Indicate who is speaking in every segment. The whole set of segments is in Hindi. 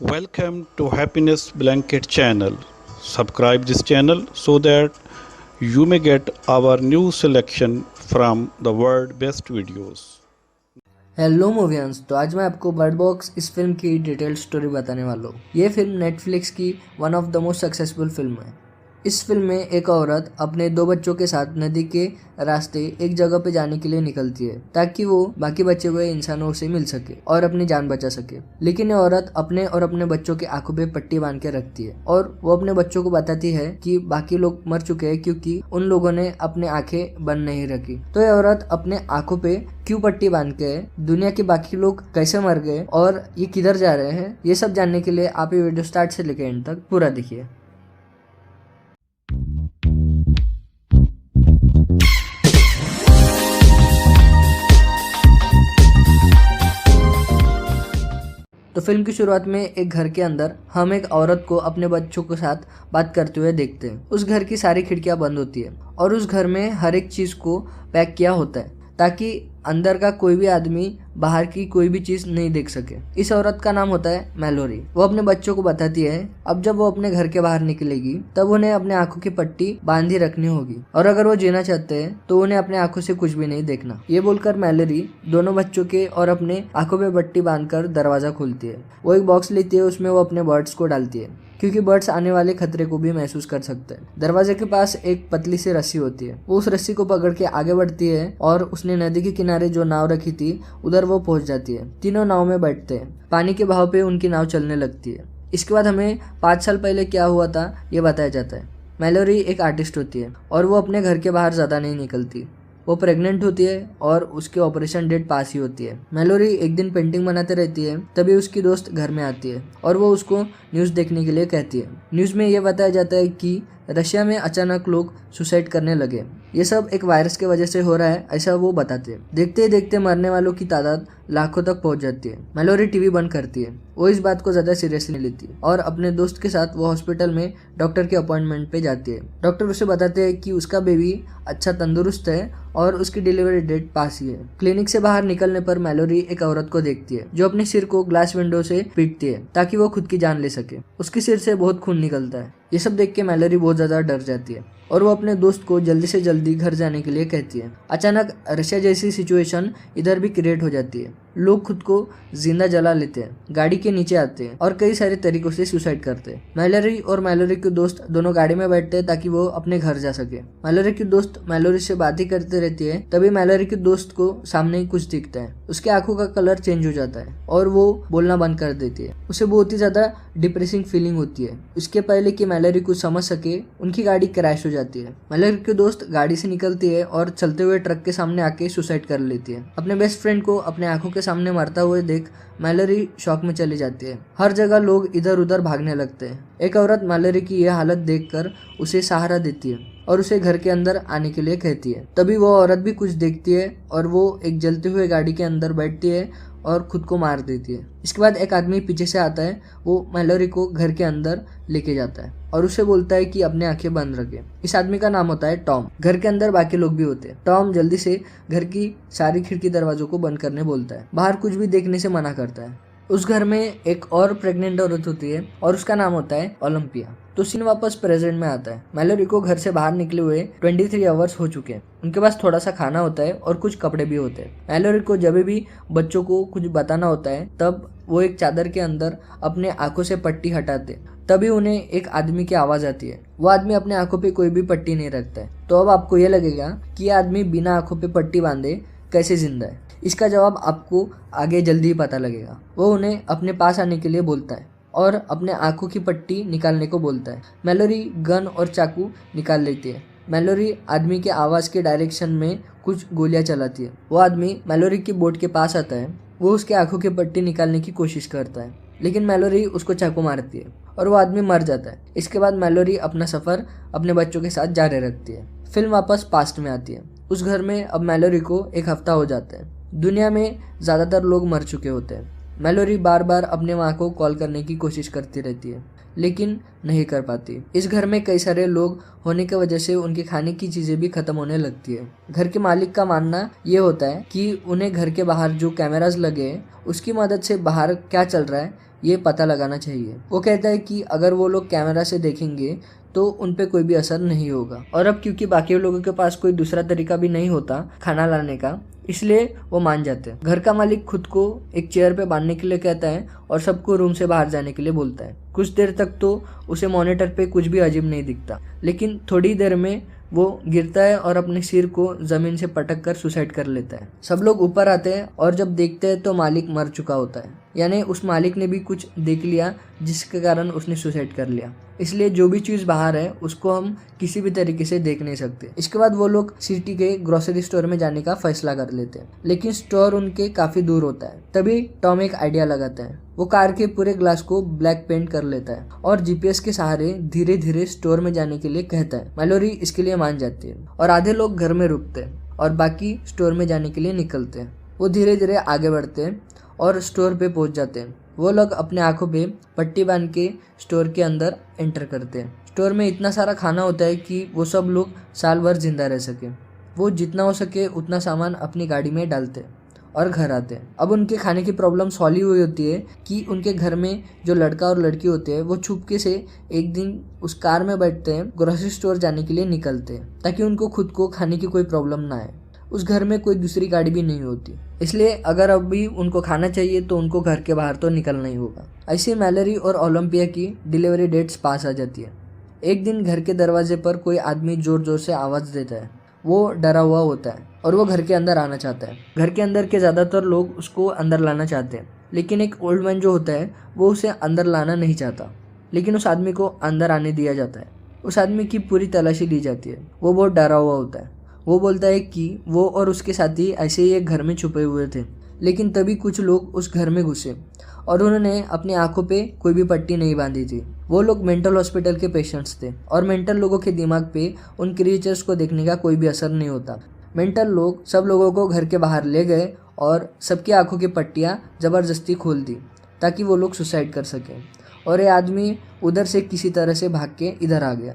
Speaker 1: Welcome to Happiness Blanket channel. Subscribe this channel so that you may get our new selection from the world best videos.
Speaker 2: Hello मूवियंस। तो आज मैं आपको बर्ड बॉक्स इस फिल्म की डिटेल्ड स्टोरी बताने वाला हूँ। ये फिल्म नेटफ्लिक्स की one of the most successful film है। इस फिल्म में एक औरत अपने 2 बच्चों के साथ नदी के रास्ते एक जगह पे जाने के लिए निकलती है ताकि वो बाकी बचे हुए इंसानों से मिल सके और अपनी जान बचा सके। लेकिन ये औरत अपने और अपने बच्चों की आंखों पे पट्टी बांध के रखती है और वो अपने बच्चों को बताती है कि बाकी लोग मर चुके हैं क्योंकि उन लोगों ने अपने आंखें बंद नहीं रखी। तो ये औरत अपने आंखों पे क्यों पट्टी बांध के है, दुनिया के बाकी लोग कैसे मर गए और ये किधर जा रहे हैं, ये सब जानने के लिए आप ये वीडियो स्टार्ट से लेकर एंड तक पूरा देखिए। तो फिल्म की शुरुआत में एक घर के अंदर हम एक औरत को अपने बच्चों के साथ बात करते हुए देखते हैं। उस घर की सारी खिड़कियां बंद होती है और उस घर में हर एक चीज को पैक किया होता है ताकि अंदर का कोई भी आदमी बाहर की कोई भी चीज नहीं देख सके। इस औरत का नाम होता है मैलोरी। वो अपने बच्चों को बताती है अब जब वो अपने घर के बाहर निकलेगी तब उन्हें अपने आंखों की पट्टी बांधी रखनी होगी और अगर वो जीना चाहते हैं तो उन्हें अपने आंखों से कुछ भी नहीं देखना। ये बोलकर मैलोरी दोनों बच्चों के और अपने आंखों पे पट्टी बांधकर दरवाजा खोलती है। वो एक बॉक्स लेती है, उसमें वो अपने बर्ड्स को डालती है क्योंकि बर्ड्स आने वाले खतरे को भी महसूस कर सकते हैं। दरवाजे के पास एक पतली सी रस्सी होती है। वो उस रस्सी को पकड़ के आगे बढ़ती है और उसने नदी के किनारे जो नाव रखी थी उधर वो पहुंच जाती है। तीनों नाव में बैठते हैं। पानी के बहाव पे उनकी नाव चलने लगती है। इसके बाद हमें 5 साल पहले क्या हुआ था ये बताया जाता है। मैलोरी एक आर्टिस्ट होती है और वो अपने घर के बाहर ज्यादा नहीं निकलती। वो प्रेग्नेंट होती है और उसके ऑपरेशन डेट पास ही होती है। मैलोरी एक दिन पेंटिंग बनाते रहती है, तभी उसकी दोस्त घर में आती है और वो उसको न्यूज़ देखने के लिए कहती है। न्यूज़ में ये बताया जाता है कि रशिया में अचानक लोग सुसाइड करने लगे। ये सब एक वायरस के वजह से हो रहा है ऐसा वो बताते हैं। देखते ही देखते मरने वालों की तादाद लाखों तक पहुंच जाती है। मैलोरी टीवी बंद करती है। वो इस बात को ज्यादा सीरियसली नहीं लेती और अपने दोस्त के साथ वो हॉस्पिटल में डॉक्टर के अपॉइंटमेंट पे जाती है। डॉक्टर उसे बताते हैं कि उसका बेबी अच्छा तंदुरुस्त है और उसकी डिलीवरी डेट पास ही है। क्लिनिक से बाहर निकलने पर मैलोरी एक औरत को देखती है जो अपने सिर को ग्लास विंडो से पीटती है ताकि वो खुद की जान ले सके। उसके सिर से बहुत खून निकलता है। ये सब देख के मैलोरी बहुत ज्यादा डर जाती है और वो अपने दोस्त को जल्दी से जल्दी घर जाने के लिए कहती है। अचानक रशिया जैसी सिचुएशन इधर भी क्रिएट हो जाती है। लोग खुद को जिंदा जला लेते हैं, गाड़ी के नीचे आते हैं और कई सारे तरीकों से सुसाइड करते हैं। मैलोरी और मैलोरी के दोस्त दोनों गाड़ी में बैठते हैं ताकि वो अपने घर जा सके। मैलोरी की दोस्त मैलोरी से बातें करते रहती है। तभी मैलोरी के दोस्त को सामने ही कुछ दिखता है। उसके आंखों का कलर चेंज हो जाता है और वो बोलना बंद कर देती है। उसे बहुत ही ज्यादा डिप्रेसिंग फीलिंग होती है। इसके पहले कि मैलोरी कुछ समझ सके उनकी गाड़ी क्रैश हो जाती है। मैलोरी की दोस्त गाड़ी से निकलती है और चलते हुए ट्रक के सामने आके सुसाइड कर लेती है। अपने बेस्ट फ्रेंड को अपने आंखों के सामने मरता हुए देख मैलोरी शॉक में चली जाती है। हर जगह लोग इधर उधर भागने लगते हैं। एक औरत मैलोरी की यह हालत देखकर उसे सहारा देती है और उसे घर के अंदर आने के लिए कहती है। तभी वो औरत भी कुछ देखती है और वो एक जलते हुए गाड़ी के अंदर बैठती है और खुद को मार देती है। इसके बाद एक आदमी पीछे से आता है। वो मैलोरी को घर के अंदर लेके जाता है और उसे बोलता है कि अपने आंखें बंद रखे। इस आदमी का नाम होता है टॉम। घर के अंदर बाकी लोग भी होते हैं। टॉम जल्दी से घर की सारी खिड़की दरवाजों को बंद करने बोलता है, बाहर कुछ भी देखने से मना करता है। उस घर में एक और प्रेग्नेंट औरत होती है और उसका नाम होता है ओलंपिया। तो सीन वापस प्रेजेंट में आता है। मैलोरी को घर से बाहर निकले हुए 23 आवर्स हो चुके हैं। उनके पास थोड़ा सा खाना होता है और कुछ कपड़े भी होते हैं। मैलोरी को जब भी बच्चों को कुछ बताना होता है तब वो एक चादर के अंदर अपने आंखों से पट्टी हटाते। तभी उन्हें एक आदमी की आवाज आती है। वो आदमी अपने आंखों पे कोई भी पट्टी नहीं रखता है। तो अब आपको ये लगेगा कि ये आदमी बिना आंखों पे पट्टी बांधे कैसे जिंदा है। इसका जवाब आपको आगे जल्दी ही पता लगेगा। वो उन्हें अपने पास आने के लिए बोलता है और अपने आंखों की पट्टी निकालने को बोलता है। मैलोरी गन और चाकू निकाल लेती है। मैलोरी आदमी के आवाज के डायरेक्शन में कुछ गोलियां चलाती है। वो आदमी मैलोरी की बोट के पास आता है। वो उसके आंखों की पट्टी निकालने की कोशिश करता है लेकिन मैलोरी उसको चाकू मारती है और वो आदमी मर जाता है। इसके बाद मैलोरी अपना सफर अपने बच्चों के साथ जारी रखती है। फिल्म वापस पास्ट में आती है। उस घर में अब मैलोरी को 1 हफ्ता हो जाता है। दुनिया में ज्यादातर लोग मर चुके होते हैं। मैलोरी बार बार अपने माँ को कॉल करने की कोशिश करती रहती है लेकिन नहीं कर पाती। इस घर में कई सारे लोग होने की वजह से उनके खाने की चीज़ें भी ख़त्म होने लगती है। घर के मालिक का मानना ये होता है कि उन्हें घर के बाहर जो कैमरास लगे हैं उसकी मदद से बाहर क्या चल रहा है ये पता लगाना चाहिए। वो कहता है कि अगर वो लोग कैमरा से देखेंगे तो उन पे कोई भी असर नहीं होगा। और अब क्योंकि बाकी लोगों के पास कोई दूसरा तरीका भी नहीं होता खाना लाने का, इसलिए वो मान जाते हैं। घर का मालिक खुद को एक चेयर पे बांधने के लिए कहता है और सबको रूम से बाहर जाने के लिए बोलता है। कुछ देर तक तो उसे मॉनिटर पे कुछ भी अजीब नहीं दिखता, लेकिन थोड़ी देर में वो गिरता है और अपने सिर को जमीन से पटक कर सुसाइड कर लेता है। सब लोग ऊपर आते हैं और जब देखते हैं तो मालिक मर चुका होता है, यानी उस मालिक ने भी कुछ देख लिया जिसके कारण उसने सुसाइड कर लिया। इसलिए जो भी चीज़ बाहर है उसको हम किसी भी तरीके से देख नहीं सकते। इसके बाद वो लोग सिटी के ग्रोसरी स्टोर में जाने का फैसला कर लेते हैं, लेकिन स्टोर उनके काफ़ी दूर होता है। तभी टॉम एक आइडिया लगाता है। वो कार के पूरे ग्लास को ब्लैक पेंट कर लेता है और जीपीएस के सहारे धीरे धीरे स्टोर में जाने के लिए कहता है। मैलोरी इसके लिए मान जाती है और आधे लोग घर में रुकते हैं और बाकी स्टोर में जाने के लिए निकलते हैं। वो धीरे धीरे आगे बढ़ते हैं और स्टोर पे पहुंच जाते हैं। वो लोग अपने आंखों पे पट्टी बांध के स्टोर के अंदर एंटर करते हैं। स्टोर में इतना सारा खाना होता है कि वो सब लोग साल भर जिंदा रह सके। वो जितना हो सके उतना सामान अपनी गाड़ी में डालते हैं और घर आते हैं। अब उनके खाने की प्रॉब्लम सॉल्व ही हुई होती है कि उनके घर में जो लड़का और लड़की होते हैं वो छुपके से एक दिन उस कार में बैठते हैं, ग्रोसरी स्टोर जाने के लिए निकलते हैं ताकि उनको खुद को खाने की कोई प्रॉब्लम ना आए। उस घर में कोई दूसरी गाड़ी भी नहीं होती, इसलिए अगर अभी उनको खाना चाहिए तो उनको घर के बाहर तो निकलना ही होगा। ऐसे मैलोरी और ओलंपिया की डिलीवरी डेट्स पास आ जाती है। एक दिन घर के दरवाजे पर कोई आदमी जोर जोर से आवाज़ देता है। वो डरा हुआ होता है और वो घर के अंदर आना चाहता है। घर के अंदर के ज़्यादातर लोग उसको अंदर लाना चाहते हैं, लेकिन एक ओल्ड मैन जो होता है वो उसे अंदर लाना नहीं चाहता, लेकिन उस आदमी को अंदर आने दिया जाता है। उस आदमी की पूरी तलाशी ली जाती है। वो बहुत डरा हुआ होता है। वो बोलता है कि वो और उसके साथी ऐसे ही एक घर में छुपे हुए थे, लेकिन तभी कुछ लोग उस घर में घुसे और उन्होंने अपनी आंखों पे कोई भी पट्टी नहीं बांधी थी। वो लोग मेंटल हॉस्पिटल के पेशेंट्स थे और मेंटल लोगों के दिमाग पे उन क्रिएचर्स को देखने का कोई भी असर नहीं होता। मेंटल लोग सब लोगों को घर के बाहर ले गए और सबकी आंखों की पट्टियाँ ज़बरदस्ती खोल दी ताकि वो लोग सुसाइड कर सकें, और ये आदमी उधर से किसी तरह से भाग के इधर आ गया।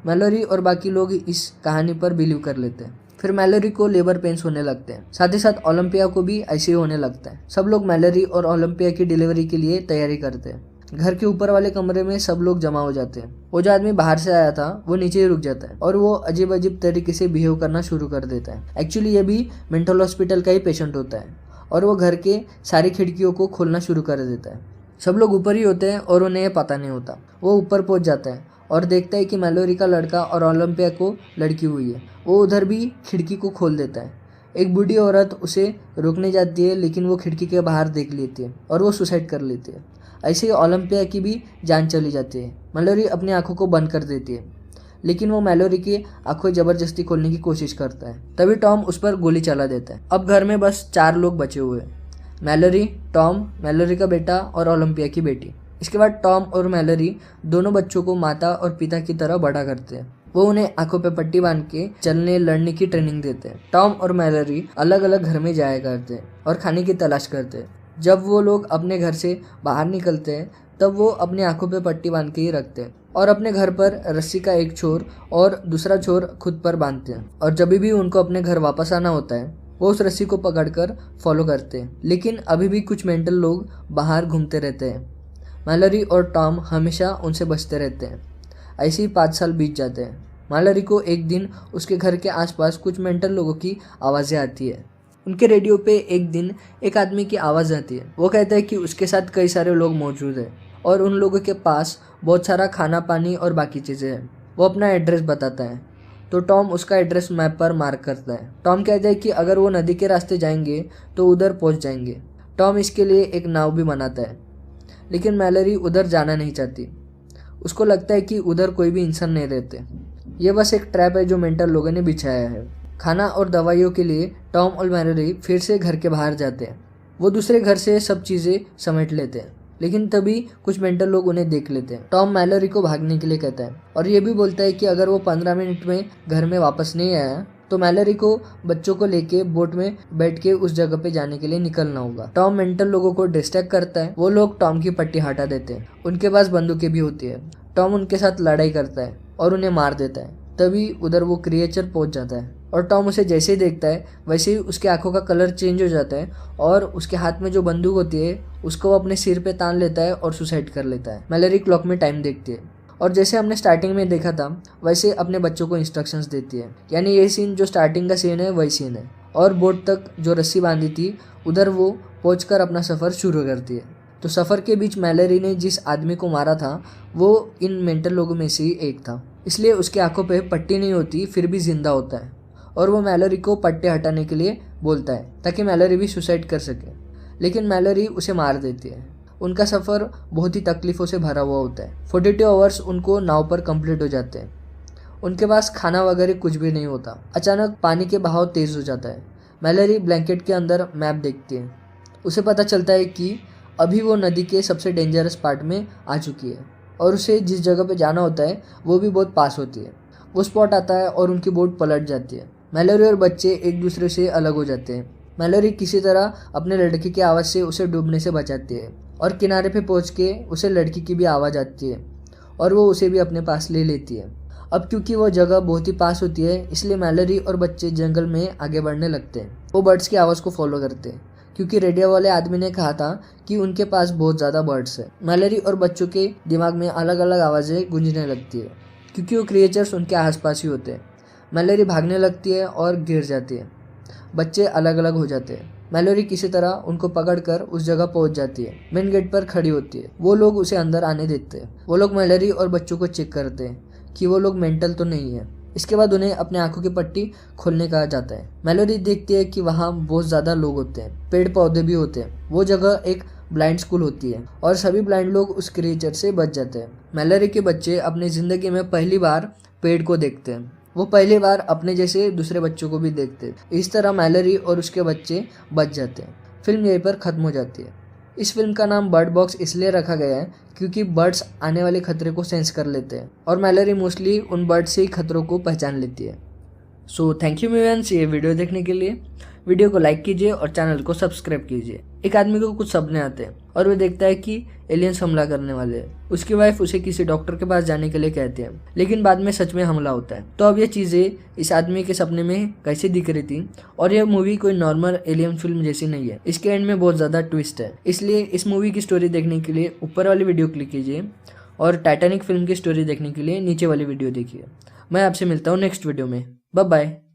Speaker 2: मैलोरी और बाकी लोग इस कहानी पर बिलीव कर लेते हैं। फिर मैलोरी को लेबर पेन्स होने लगते हैं, साथ ही साथ ओलंपिया को भी ऐसे ही होने लगता है। सब लोग मैलोरी और ओलंपिया की डिलीवरी के लिए तैयारी करते हैं। घर के ऊपर वाले कमरे में सब लोग जमा हो जाते हैं। वो जो आदमी बाहर से आया था वो नीचे ही रुक जाता है और वो अजीब अजीब तरीके से बिहेव करना शुरू कर देता है। एक्चुअली ये भी मेंटल हॉस्पिटल का ही पेशेंट होता है और वो घर के सारी खिड़कियों को खोलना शुरू कर देता है। सब लोग ऊपर ही होते हैं और उन्हें पता नहीं होता। वो ऊपर पहुंच जाता है और देखता है कि मैलोरी का लड़का और ओलंपिया को लड़की हुई है। वो उधर भी खिड़की को खोल देता है। एक बूढ़ी औरत उसे रोकने जाती है, लेकिन वो खिड़की के बाहर देख लेती है और वो सुसाइड कर लेती है। ऐसे ही ओलंपिया की भी जान चली जाती है। मैलोरी अपनी आंखों को बंद कर देती है, लेकिन वो मैलोरी की आंखें जबरदस्ती खोलने की कोशिश करता है। तभी टॉम उस पर गोली चला देता है। अब घर में बस 4 लोग बचे हुए हैं, मैलोरी, टॉम, मैलोरी का बेटा और ओलंपिया की बेटी। इसके बाद टॉम और मैलोरी दोनों बच्चों को माता और पिता की तरह बड़ा करते हैं। वो उन्हें आंखों पे पट्टी बांध के चलने लड़ने की ट्रेनिंग देते हैं। टॉम और मैलोरी अलग अलग घर में जाया करते हैं और खाने की तलाश करते हैं। जब वो लोग अपने घर से बाहर निकलते हैं तब वो अपनी आंखों पे पट्टी बांध के ही रखते हैं और अपने घर पर रस्सी का एक छोर और दूसरा छोर खुद पर बांधते हैं। और जब भी उनको अपने घर वापस आना होता है वो उस रस्सी को पकड़कर फॉलो करते हैं। लेकिन अभी भी कुछ मेंटल लोग बाहर घूमते रहते हैं। मैलोरी और टॉम हमेशा उनसे बचते रहते हैं। ऐसे ही 5 साल बीत जाते हैं। मैलोरी को एक दिन उसके घर के आसपास कुछ मेंटल लोगों की आवाज़ें आती है। उनके रेडियो पे एक दिन एक आदमी की आवाज़ आती है। वो कहता है कि उसके साथ कई सारे लोग मौजूद हैं और उन लोगों के पास बहुत सारा खाना पानी और बाकी चीज़ें हैं। वो अपना एड्रेस बताता है तो टॉम उसका एड्रेस मैप पर मार्क करता है। टॉम कहता है कि अगर वो नदी के रास्ते जाएंगे तो उधर पहुंच जाएंगे। टॉम इसके लिए एक नाव भी बनाता है, लेकिन मैलोरी उधर जाना नहीं चाहती। उसको लगता है कि उधर कोई भी इंसान नहीं रहते। ये बस एक ट्रैप है जो मेंटल लोगों ने बिछाया है। खाना और दवाइयों के लिए टॉम और मैलोरी फिर से घर के बाहर जाते हैं। वो दूसरे घर से सब चीज़ें समेट लेते हैं, लेकिन तभी कुछ मेंटल लोग उन्हें देख लेते हैं। टॉम मैलोरी को भागने के लिए कहता है और ये भी बोलता है कि अगर वो 15 मिनट में घर में वापस नहीं आया तो मैलरी को बच्चों को लेके बोट में बैठ के उस जगह पे जाने के लिए निकलना होगा। टॉम मेंटल लोगों को डिस्ट्रैक्ट करता है। वो लोग टॉम की पट्टी हटा देते हैं। उनके पास बंदूकें भी होती है। टॉम उनके साथ लड़ाई करता है और उन्हें मार देता है। तभी उधर वो क्रिएचर पहुंच जाता है और टॉम उसे जैसे ही देखता है वैसे ही उसकी आंखों का कलर चेंज हो जाता है और उसके हाथ में जो बंदूक होती है उसको वो अपने सिर पे तान लेता है और सुसाइड कर लेता है। मैलरी क्लॉक में टाइम देखती है और जैसे हमने स्टार्टिंग में देखा था वैसे अपने बच्चों को इंस्ट्रक्शंस देती है। यानी ये सीन जो स्टार्टिंग का सीन है वही सीन है। और बोट तक जो रस्सी बांधी थी उधर वो पहुंचकर अपना सफ़र शुरू करती है। तो सफ़र के बीच मैलरी ने जिस आदमी को मारा था वो इन मेंटल लोगों में से ही एक था, इसलिए उसकी आंखों पे पट्टी नहीं होती फिर भी जिंदा होता है। और वो मैलरी को पट्टे हटाने के लिए बोलता है ताकि मैलरी भी सुसाइड कर सके, लेकिन मैलरी उसे मार देती है। उनका सफ़र बहुत ही तकलीफ़ों से भरा हुआ होता है। 42 आवर्स उनको नाव पर कंप्लीट हो जाते हैं। उनके पास खाना वगैरह कुछ भी नहीं होता। अचानक पानी के बहाव तेज़ हो जाता है। मैलरी ब्लैंकेट के अंदर मैप देखती है। उसे पता चलता है कि अभी वो नदी के सबसे डेंजरस पार्ट में आ चुकी है और उसे जिस जगह पे जाना होता है वो भी बहुत पास होती है। वो स्पॉट आता है और उनकी बोट पलट जाती है। मैलरी और बच्चे एक दूसरे से अलग हो जाते हैं। मैलरी किसी तरह अपने लड़के की आवाज़ से उसे डूबने से बचाती है और किनारे पे पहुंच के उसे लड़की की भी आवाज़ आती है और वो उसे भी अपने पास ले लेती है। अब क्योंकि वो जगह बहुत ही पास होती है इसलिए मैलरी और बच्चे जंगल में आगे बढ़ने लगते हैं। वो बर्ड्स की आवाज़ को फॉलो करते हैं क्योंकि रेडियो वाले आदमी ने कहा था कि उनके पास बहुत ज़्यादा बर्ड्स है। मैलरी और बच्चों के दिमाग में अलग अलग आवाज़ें गूंजने लगती है क्योंकि वो क्रिएचर्स उनके आसपास ही होते हैं। मैलरी भागने लगती है और गिर जाती है। बच्चे अलग अलग हो जाते हैं। मैलरी किसी तरह उनको पकड़कर उस जगह पहुंच जाती है। मेन गेट पर खड़ी होती है। वो लोग उसे अंदर आने देते हैं। वो लोग मैलरी और बच्चों को चेक करते हैं कि वो लोग मेंटल तो नहीं है। इसके बाद उन्हें अपने आंखों की पट्टी खोलने कहा जाता है। मैलरी देखती है कि वहाँ बहुत ज़्यादा लोग होते हैं, पेड़ पौधे भी होते हैं। वो जगह एक ब्लाइंड स्कूल होती है और सभी ब्लाइंड लोग उस क्रिएचर से बच जाते हैं। मैलरी के बच्चे अपनी ज़िंदगी में पहली बार पेड़ को देखते हैं। वो पहली बार अपने जैसे दूसरे बच्चों को भी देखते हैं। इस तरह मैलरी और उसके बच्चे बच जाते हैं। फिल्म यहीं पर ख़त्म हो जाती है। इस फिल्म का नाम बर्ड बॉक्स इसलिए रखा गया है क्योंकि बर्ड्स आने वाले खतरे को सेंस कर लेते हैं और मैलरी मोस्टली उन बर्ड्स से ही खतरों को पहचान लेती है। सो थैंक यू व्यूअर्स ये वीडियो देखने के लिए। वीडियो को लाइक कीजिए और चैनल को सब्सक्राइब कीजिए। एक आदमी को कुछ सपने आते हैं और वह देखता है कि एलियंस हमला करने वाले हैं। उसकी वाइफ उसे किसी डॉक्टर के पास जाने के लिए कहती है, लेकिन बाद में सच में हमला होता है। तो अब ये चीज़ें इस आदमी के सपने में कैसे दिख रही थी और यह मूवी कोई नॉर्मल एलियन फिल्म जैसी नहीं है। इसके एंड में बहुत ज़्यादा ट्विस्ट है। इसलिए इस मूवी की स्टोरी देखने के लिए ऊपर वाली वीडियो क्लिक कीजिए और टाइटैनिक फिल्म की स्टोरी देखने के लिए नीचे वाली वीडियो देखिए। मैं आपसे मिलता हूँ नेक्स्ट वीडियो में। Bye bye.